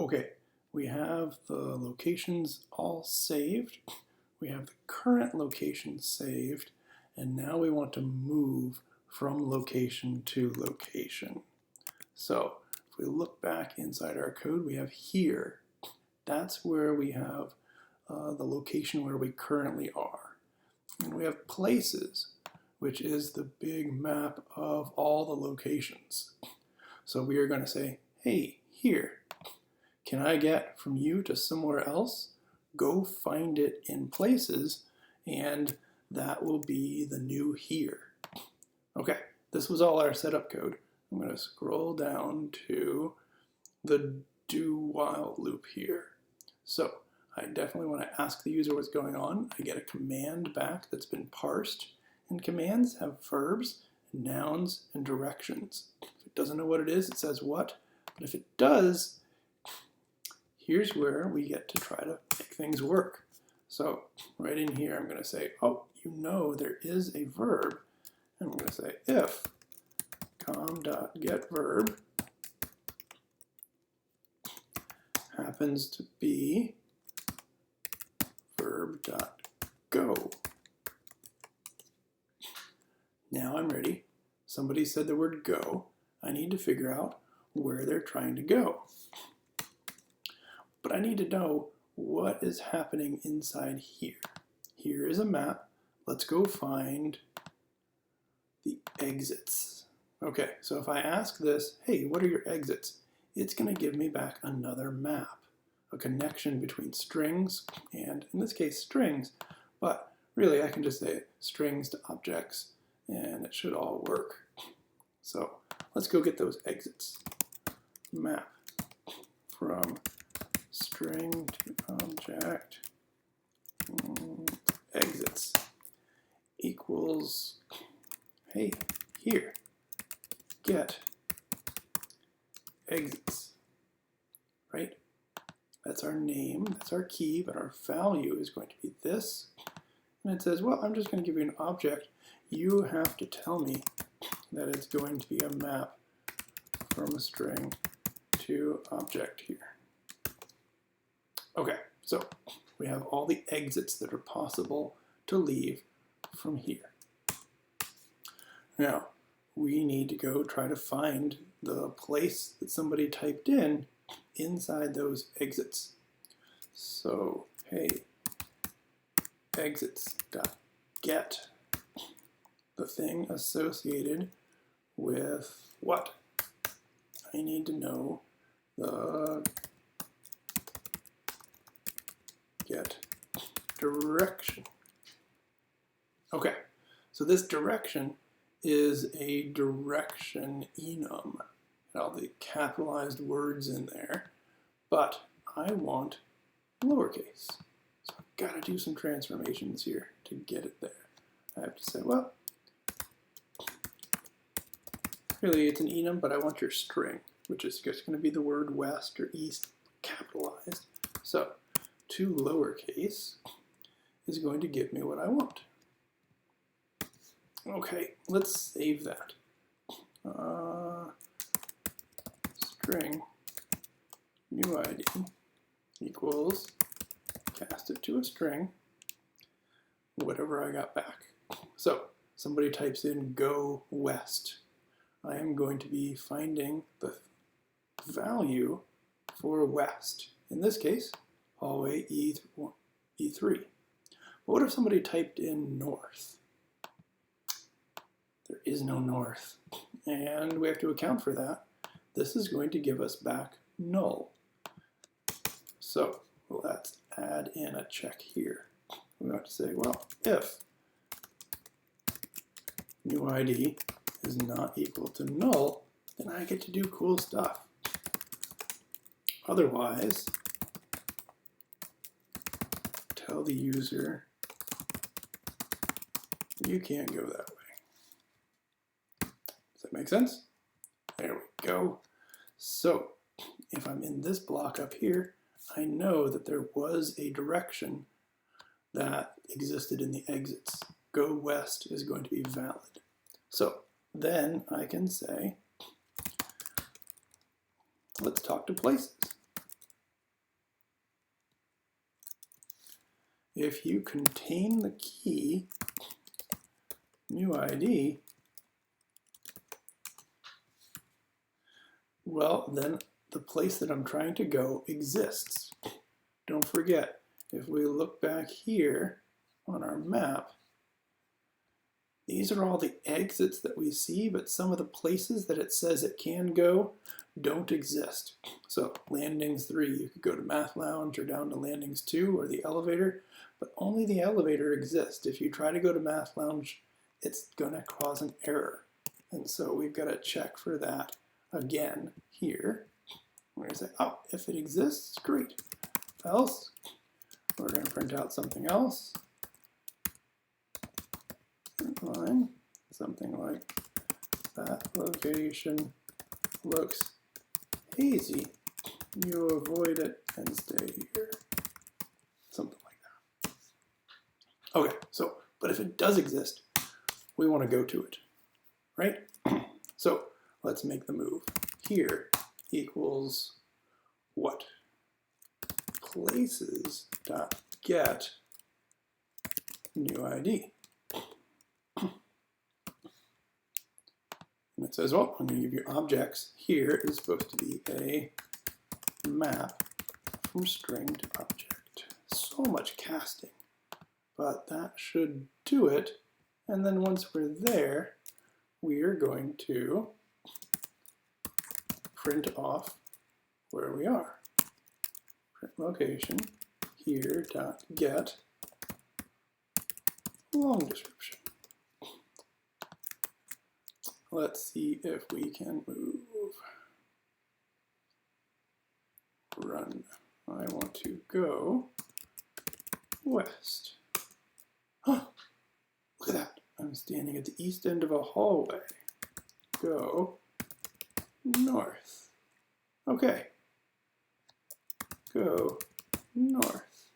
Okay, we have the locations all saved. We have the current location saved, and now we want to move from location to location. So if we look back inside our code, we have here. That's where we have the location where we currently are. And we have places, which is the big map of all the locations. So we are going to say, hey, here, can I get from you to somewhere else? Go find it in places, and that will be the new here. Okay, this was all our setup code. I'm going to scroll down to the do while loop here. So I definitely want to ask the user what's going on. I get a command back that's been parsed, and commands have verbs, nouns, and directions. If it doesn't know what it is, it says what, but if it does, here's where we get to try to make things work. So right in here, I'm going to say, oh, you know there is a verb. And I'm going to say if com.getVerb happens to be verb.go. Now I'm ready. Somebody said the word go. I need to figure out where they're trying to go. But I need to know what is happening inside here. Here is a map. Let's go find the exits. Okay, so if I ask this, hey, what are your exits? It's going to give me back another map, a connection between strings and, in this case, strings. But really, I can just say strings to objects, and it should all work. So let's go get those exits. Map from string to object exits equals, hey, here, get exits, right? That's our name, that's our key, but our value is going to be this. And it says, well, I'm just going to give you an object. You have to tell me that it's going to be a map from a string to object here. Okay, so we have all the exits that are possible to leave from here. Now, we need to go try to find the place that somebody typed in inside those exits. So, hey, exits.get, the thing associated with what? I need to know the get direction. Okay, so this direction is a direction enum, and all the capitalized words in there, but I want lowercase. So I've got to do some transformations here to get it there. I have to say, well, really it's an enum, but I want your string, which is just going to be the word west or east capitalized. So 2 lowercase is going to give me what I want. Okay, let's save that. String new ID equals, cast it to a string, whatever I got back. So somebody types in go west. I am going to be finding the value for west. In this case, hallway E3. But what if somebody typed in north? There is no north, and we have to account for that. This is going to give us back null. So let's add in a check here. We have to say, well, if new ID is not equal to null, then I get to do cool stuff. Otherwise, tell the user you can't go that way. Does that make sense? There we go. So if I'm in this block up here, I know that there was a direction that existed in the exits. Go west is going to be valid. So then I can say, let's talk to places. if you contain the key new ID, well, then the place that I'm trying to go exists. Don't forget, if we look back here on our map, these are all the exits that we see, but some of the places that it says it can go don't exist. So landings 3, you could go to Math Lounge or down to landings 2 or the elevator, but only the elevator exists. If you try to go to Math Lounge, it's going to cause an error. And so we've got to check for that again here. We're going to say, oh, if it exists, great. If else, we're going to print out something else. Line, something like that location looks hazy. You avoid it and stay here. Something like that. Okay, so, but if it does exist, we want to go to it, right? So let's make the move. Here equals what? Places.get new ID. And it says, well, I'm going to give you objects. Here is supposed to be a map from string to object. So much casting, but that should do it. And then once we're there, we are going to print off where we are. Print location here dot get long description. Let's see if we can move. Run. I want to go west. Huh, look at that. I'm standing at the east end of a hallway. Go north. Okay. Go north.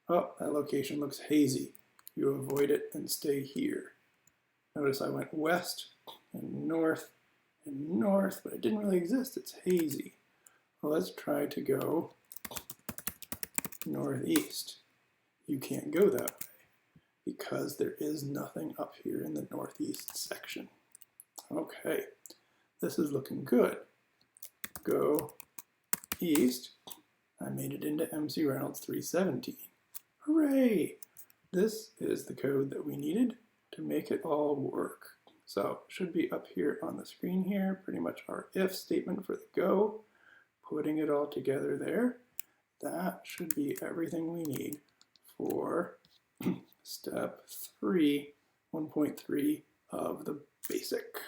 Oh, that location looks hazy. You avoid it and stay here. Notice I went west and north, but it didn't really exist. It's hazy. Well, let's try to go northeast. You can't go that way because there is nothing up here in the northeast section. Okay, this is looking good. Go east. I made it into MC Reynolds 317. Hooray! This is the code that we needed to make it all work. So it should be up here on the screen here, pretty much our if statement for the go, putting it all together there. That should be everything we need for step 3, 1.3 of the basic.